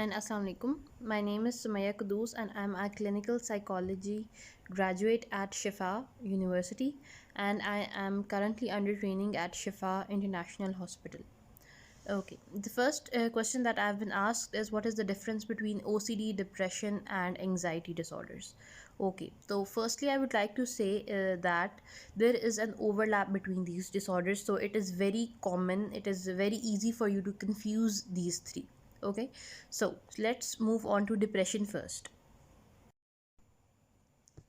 and Assalamu alaikum. My name is Sumaya Kudus and I'm a clinical psychology graduate at Shifa University, and I am currently under training at Shifa International Hospital. Okay, the first question that I've been asked is what is the difference between OCD, depression, and anxiety disorders? Okay, so firstly, I would like to say that there is an overlap between these disorders, so it is very common, it is very easy for you to confuse these three. Okay, so let's move on to depression first.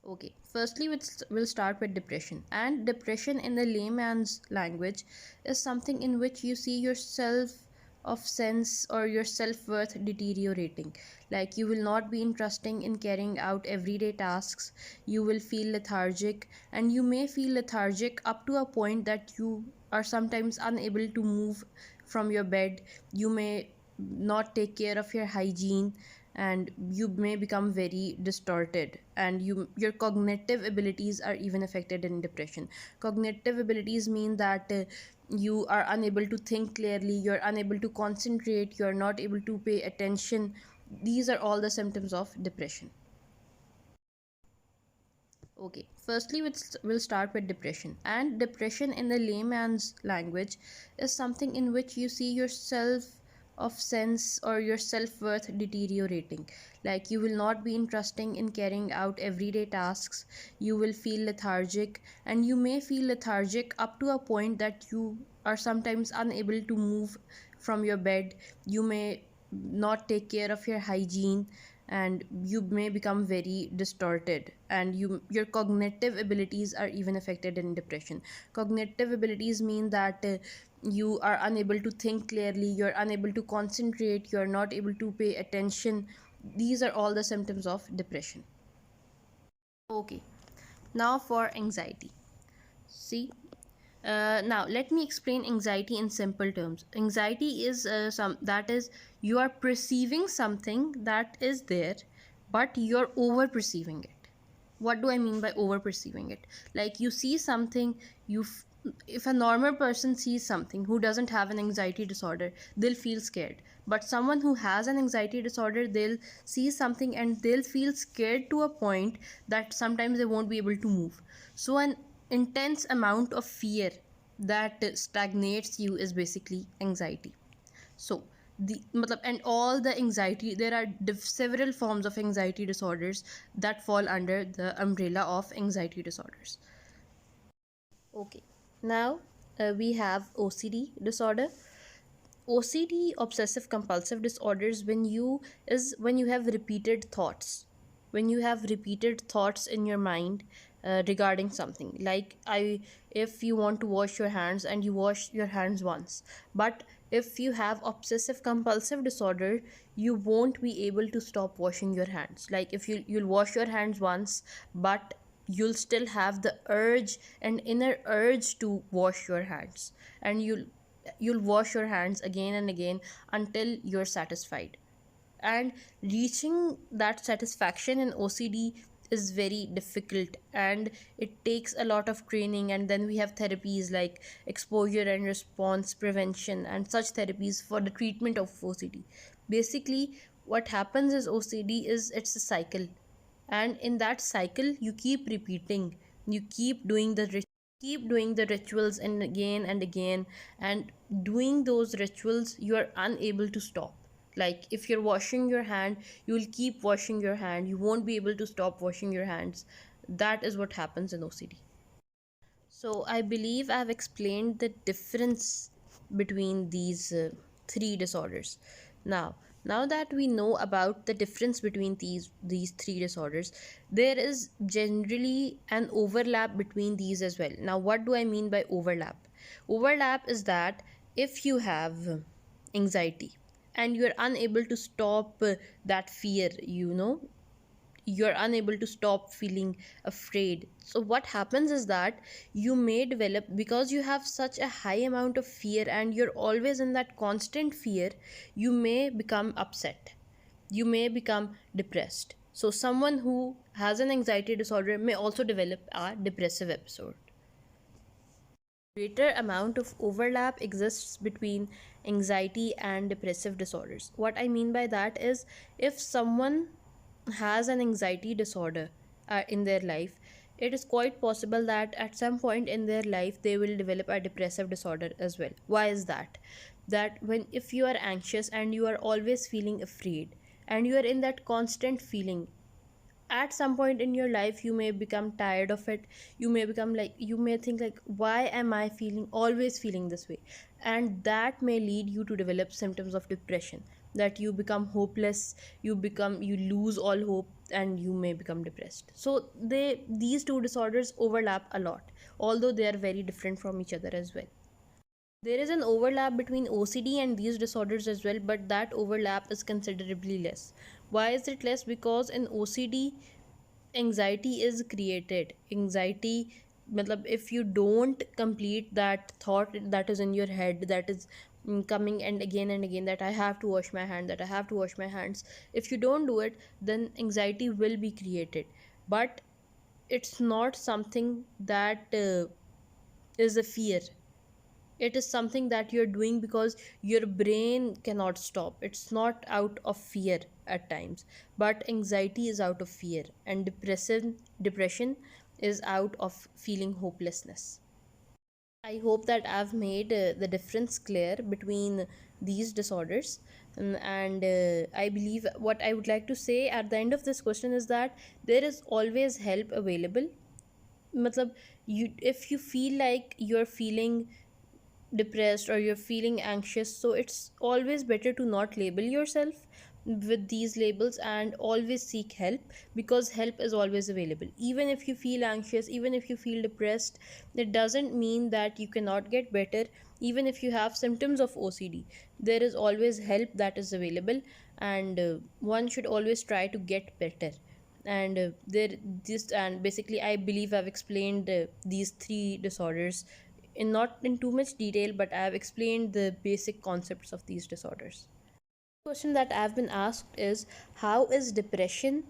Okay, firstly, we'll start with depression. And depression, in the layman's language, is something in which you see yourself of sense or your self-worth deteriorating. Like you will not be interesting in carrying out everyday tasks, you will feel lethargic, and you may feel lethargic up to a point that you are sometimes unable to move from your bed. You may not take care of your hygiene, and you may become very distorted, and your cognitive abilities are even affected in depression. Cognitive abilities mean that you are unable to think clearly, you're unable to concentrate, you're not able to pay attention. These are all the symptoms of depression. Okay, firstly, we'll start with depression. And depression, in the layman's language, is something in which you see yourself of sense or your self-worth deteriorating. Like you will not be interesting in carrying out everyday tasks, you will feel lethargic, and you may feel lethargic up to a point that you are sometimes unable to move from your bed. You may not take care of your hygiene, and you may become very distorted, and your cognitive abilities are even affected in depression. Cognitive abilities mean that you are unable to think clearly, you're unable to concentrate, you're not able to pay attention. These are all the symptoms of depression. Okay, now for anxiety. See, now let me explain anxiety in simple terms. Anxiety is you are perceiving something that is there, but you're over perceiving it. What do I mean by over perceiving it? Like you see something, if a normal person sees something who doesn't have an anxiety disorder, they'll feel scared. But someone who has an anxiety disorder, they'll see something and they'll feel scared to a point that sometimes they won't be able to move. So an intense amount of fear that stagnates you is basically anxiety. So and all the anxiety, there are several forms of anxiety disorders that fall under the umbrella of anxiety disorders. Okay, now we have OCD disorder. OCD, obsessive compulsive disorders, when you have repeated thoughts, when you have repeated thoughts in your mind regarding something. Like if you want to wash your hands and you wash your hands once, but if you have obsessive compulsive disorder, you won't be able to stop washing your hands. Like if you'll wash your hands once, but you'll still have the urge, an inner urge to wash your hands, and you'll wash your hands again and again until you're satisfied. And reaching that satisfaction in OCD is very difficult, and it takes a lot of training. And then we have therapies like exposure and response prevention and such therapies for the treatment of OCD. Basically, what happens is OCD is it's a cycle, and in that cycle you keep repeating, you keep doing the rituals and again, and doing those rituals you are unable to stop. Like if you're washing your hand, you will keep washing your hand, you won't be able to stop washing your hands. That is what happens in OCD. So I believe I've explained the difference between these three disorders. Now, now that we know about the difference between these three disorders, there is generally an overlap between these as well. Now, what do I mean by overlap? Overlap is that if you have anxiety and you're unable to stop that fear, you're unable to stop feeling afraid. So what happens is that you may develop, because you have such a high amount of fear and you're always in that constant fear, you may become upset, you may become depressed. So someone who has an anxiety disorder may also develop a depressive episode. Greater amount of overlap exists between anxiety and depressive disorders. What I mean by that is, if someone has an anxiety disorder in their life, it is quite possible that at some point in their life they will develop a depressive disorder as well. Why is that? That when, if you are anxious and you are always feeling afraid and you are in that constant feeling, at some point in your life you may become tired of it. You may become like, you may think like, why am I feeling, always feeling this way? And that may lead you to develop symptoms of depression, that you become hopeless, you lose all hope, and you may become depressed. So these two disorders overlap a lot, although they are very different from each other as well. There is an overlap between OCD and these disorders as well, but that overlap is considerably less. Why is it less? Because in OCD, anxiety is created. Anxiety, matlab, if you don't complete that thought that is in your head, that is coming and again, that I have to wash my hand, that I have to wash my hands, if you don't do it, then anxiety will be created. But it's not something that is a fear. It is something that you're doing because your brain cannot stop. It's not out of fear at times, but anxiety is out of fear, and depression is out of feeling hopelessness. I hope that I've made the difference clear between these disorders. And I believe what I would like to say at the end of this question is that there is always help available. Matlab, you, if you feel like you're feeling depressed or you're feeling anxious, so it's always better to not label yourself with these labels and always seek help, because help is always available. Even if you feel anxious, even if you feel depressed, it doesn't mean that you cannot get better. Even if you have symptoms of OCD, there is always help that is available, and one should always try to get better. And there this and basically I believe I've explained these three disorders in not in too much detail, but I have explained the basic concepts of these disorders. Question that I've been asked is, how is depression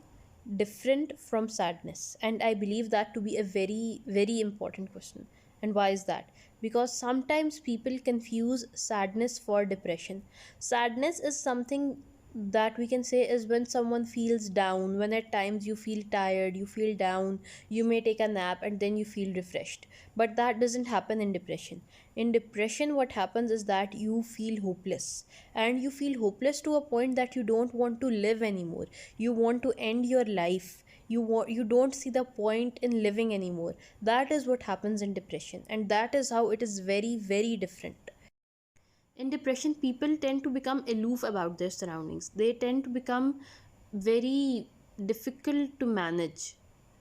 different from sadness? And I believe that to be a very very important question. And why is that? Because sometimes people confuse sadness for depression. Sadness is something that we can say is when someone feels down, when at times you feel tired, you feel down, you may take a nap and then you feel refreshed. But that doesn't happen in depression. In depression, what happens is that you feel hopeless, and you feel hopeless to a point that you don't want to live anymore. You want to end your life. You don't see the point in living anymore. That is what happens in depression, and that is how it is very very different. In depression, people tend to become aloof about their surroundings. They tend to become very difficult to manage,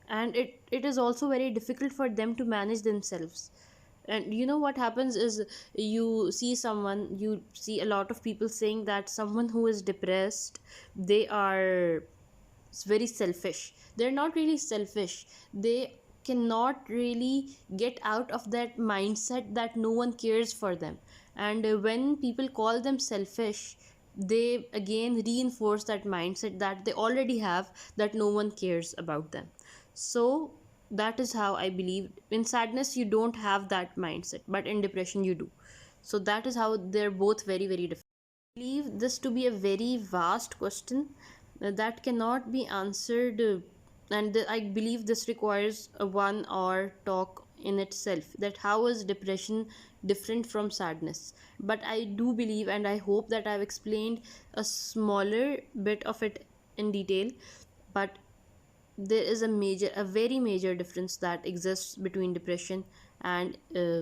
and it is also very difficult for them to manage themselves. And you know what happens is, you see a lot of people saying that someone who is depressed, they are very selfish. They're not really selfish. They cannot really get out of that mindset that no one cares for them. And when people call them selfish, they again reinforce that mindset that they already have, that no one cares about them. So that is how I believe, in sadness you don't have that mindset, but in depression you do. So that is how they're both very very different. Believe this to be a very vast question that cannot be answered, and I believe this requires a 1 hour talk in itself, that how is depression different from sadness. But I do believe and I hope that I've explained a smaller bit of it in detail. But there is a very major difference that exists between depression and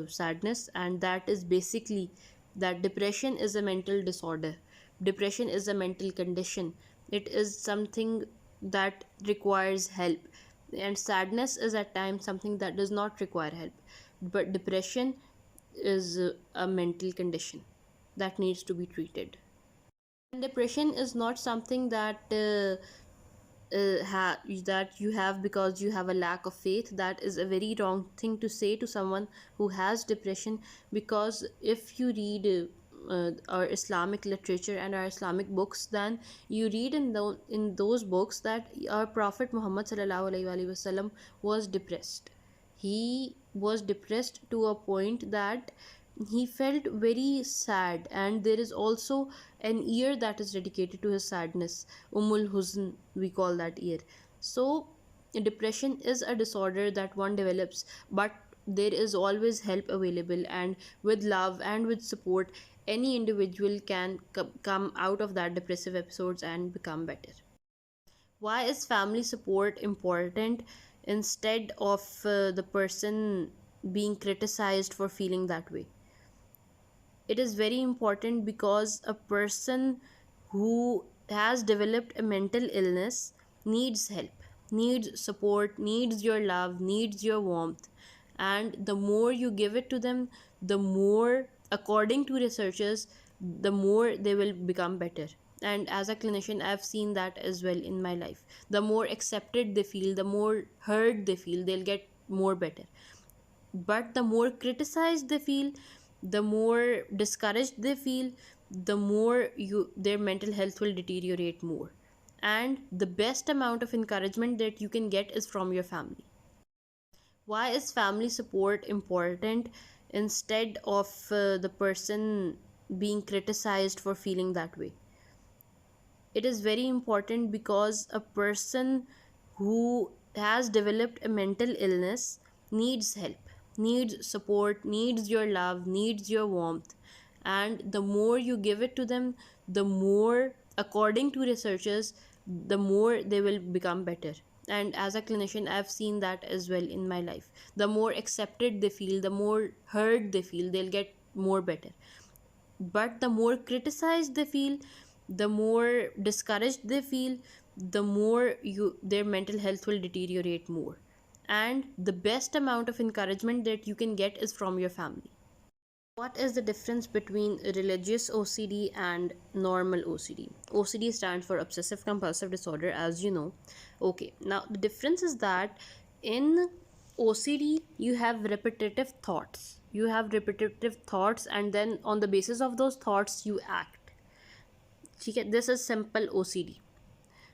sadness, and that is basically that depression is a mental disorder. Depression is a mental condition. It is something that requires help, and sadness is at times something that does not require help. But depression is a mental condition that needs to be treated. And depression is not something that you have because you have a lack of faith. That is a very wrong thing to say to someone who has depression, because if you read our Islamic literature and our Islamic books, then you read in those books that our Prophet Muhammad sallallahu alaihi wasallam was depressed. He was depressed to a point that he felt very sad, and there is also an year that is dedicated to his sadness, Umul Huzn, we call that year. So, depression is a disorder that one develops, but there is always help available, and with love and with support, any individual can come out of that depressive episodes and become better. Why is family support important instead of the person being criticized for feeling that way? It is very important because a person who has developed a mental illness needs help, needs support, needs your love, needs your warmth. And the more you give it to them, the more, according to researchers, the more they will become better. And as a clinician, I've seen that as well in my life. The more accepted they feel, the more heard they feel, they'll get more better. But the more criticized they feel, the more discouraged they feel, the more their mental health will deteriorate more. And the best amount of encouragement that you can get is from your family. Why is family support important instead of the person being criticized for feeling that way? It is very important because a person who has developed a mental illness needs help, needs support, needs your love, needs your warmth. And the more you give it to them, the more, according to researchers, the more they will become better. And as a clinician, I've seen that as well in my life. The more accepted they feel, the more heard they feel, they'll get more better. But the more criticized they feel, the more discouraged they feel, the more their mental health will deteriorate more. And the best amount of encouragement that you can get is from your family. What is the difference between religious OCD and normal OCD? OCD stands for obsessive compulsive disorder, as you know. Okay, now the difference is that in OCD you have repetitive thoughts. You have repetitive thoughts, and then on the basis of those thoughts you act. This is simple OCD.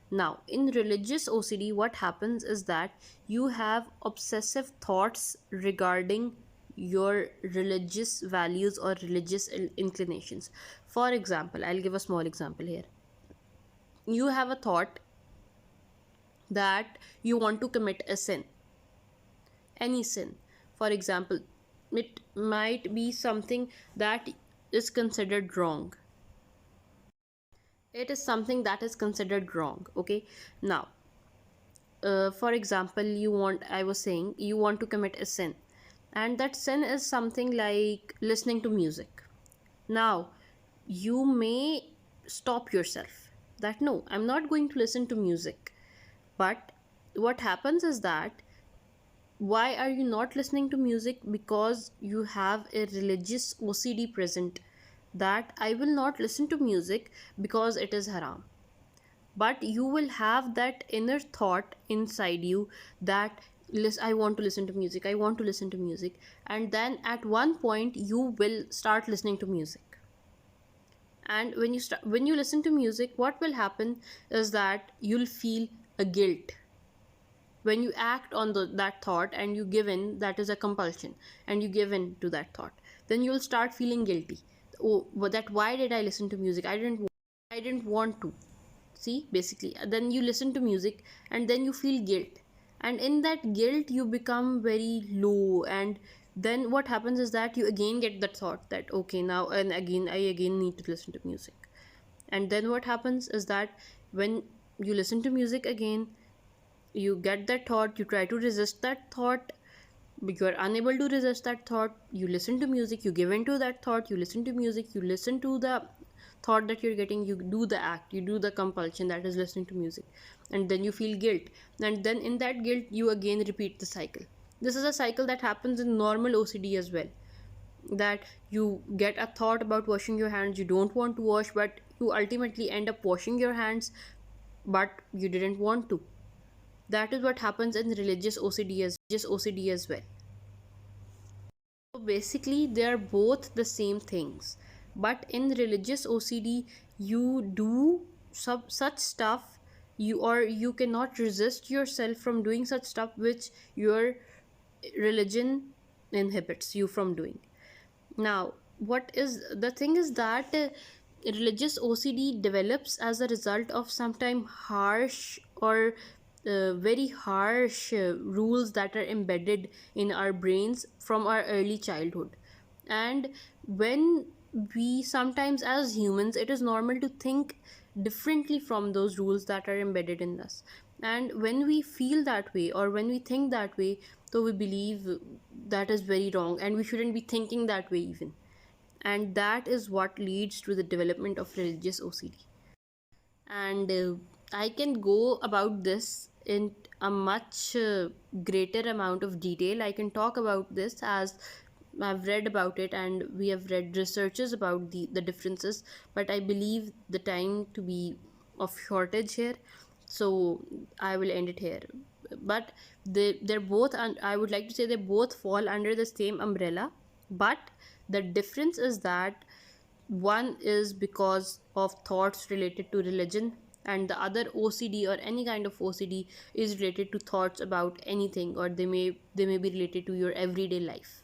Now, in religious OCD, what happens is that you have obsessive thoughts regarding your religious values or religious inclinations. For example, I'll give a small example here. You have a thought that you want to commit a sin, any sin. For example, it might be something that is considered wrong. It is something that is considered wrong. Okay, now for example, I was saying you want to commit a sin, and that sin is something like listening to music. Now you may stop yourself that no, I'm not going to listen to music. But what happens is that, why are you not listening to music? Because you have a religious OCD present, that I will not listen to music because it is haram. But you will have that inner thought inside you that I want to listen to music, I want to listen to music. And then at one point you will start listening to music. And when you listen to music, what will happen is that you'll feel a guilt when you act on that thought, and you give in, that is a compulsion, and you give in to that thought. Then you'll start feeling guilty. Oh, but that, why did I listen to music? I didn't want to. See, basically, then you listen to music, and then you feel guilt, and in that guilt you become very low. And then what happens is that you again get that thought that okay, now and again I again need to listen to music. And then what happens is that when you listen to music again, you get that thought, you try to resist that thought, but you are unable to resist that thought. You listen to music, you give in to that thought, you listen to music, you listen to the thought that you're getting, you do the act, you do the compulsion, that is listening to music. And then you feel guilt, and then in that guilt you again repeat the cycle. This is a cycle that happens in normal OCD as well, that you get a thought about washing your hands, you don't want to wash, but you ultimately end up washing your hands, but you didn't want to. That is what happens in religious OCD as well. So basically, they are both the same things. But in religious OCD, you do such stuff, you cannot resist yourself from doing such stuff which your religion inhibits you from doing. Now, what is the thing is that religious OCD develops as a result of sometimes harsh or very harsh rules that are embedded in our brains from our early childhood. And when we sometimes, as humans, it is normal to think differently from those rules that are embedded in us. And when we feel that way or when we think that way, so we believe that is very wrong and we shouldn't be thinking that way even. And that is what leads to the development of religious OCD. And I can go about this in a much greater amount of detail. I can talk about this as I've read about it and we have read researches about the differences, but I believe the time to be of shortage here, so I will end it here. But they're both, and I would like to say they both fall under the same umbrella, but the difference is that one is because of thoughts related to religion, and the other OCD or any kind of OCD is related to thoughts about anything, or they may be related to your everyday life.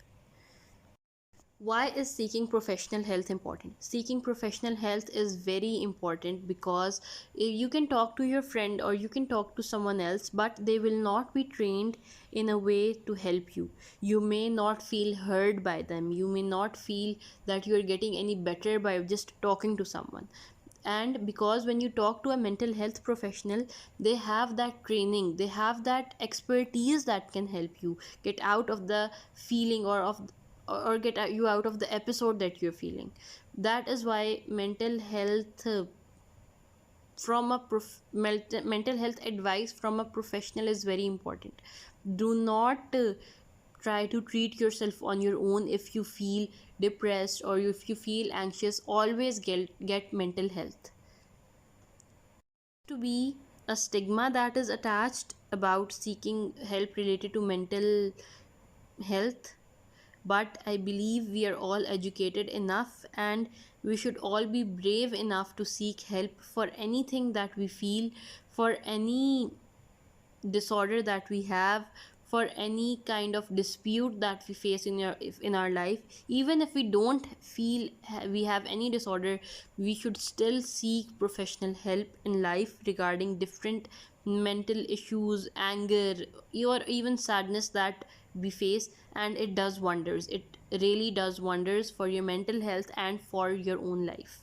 Why is seeking professional health important? Seeking professional health is very important because you can talk to your friend or you can talk to someone else, but they will not be trained in a way to help you. You may not feel heard by them. You may not feel that you are getting any better by just talking to someone. And because when you talk to a mental health professional, they have that training, they have that expertise that can help you get out of the feeling or get you out of the episode that you're feeling. That is why mental health mental health advice from a professional is very important. Do not try to treat yourself on your own. If you feel depressed or if you feel anxious, always get mental health. To be a stigma that is attached about seeking help related to mental health, but I believe we are all educated enough and we should all be brave enough to seek help for anything that we feel, for any disorder that we have, for any kind of dispute that we face in our life. Even if we don't feel we have any disorder, we should still seek professional help in life regarding different mental issues, anger, or even sadness that we face. And it does wonders, it really does wonders for your mental health and for your own life.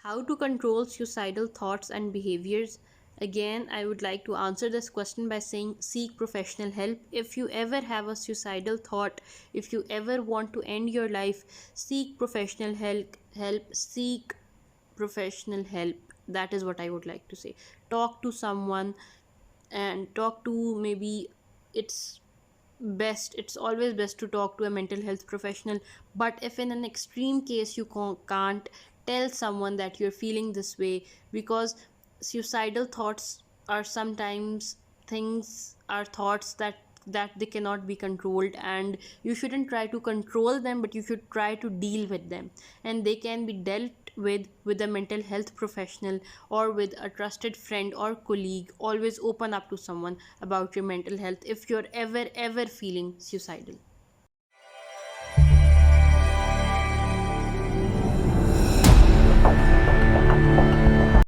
How to control suicidal thoughts and behaviors? Again, I would like to answer this question by saying seek professional help. If you ever have a suicidal thought, if you ever want to end your life, seek professional help, seek professional help. That is what I would like to say. Talk to someone and talk to, maybe it's it's always best to talk to a mental health professional. But if in an extreme case you can't, tell someone that you're feeling this way, because suicidal thoughts are sometimes things are thoughts that they cannot be controlled, and you shouldn't try to control them, but you should try to deal with them. And they can be dealt with a mental health professional or with a trusted friend or colleague. Always open up to someone about your mental health if you're ever feeling suicidal.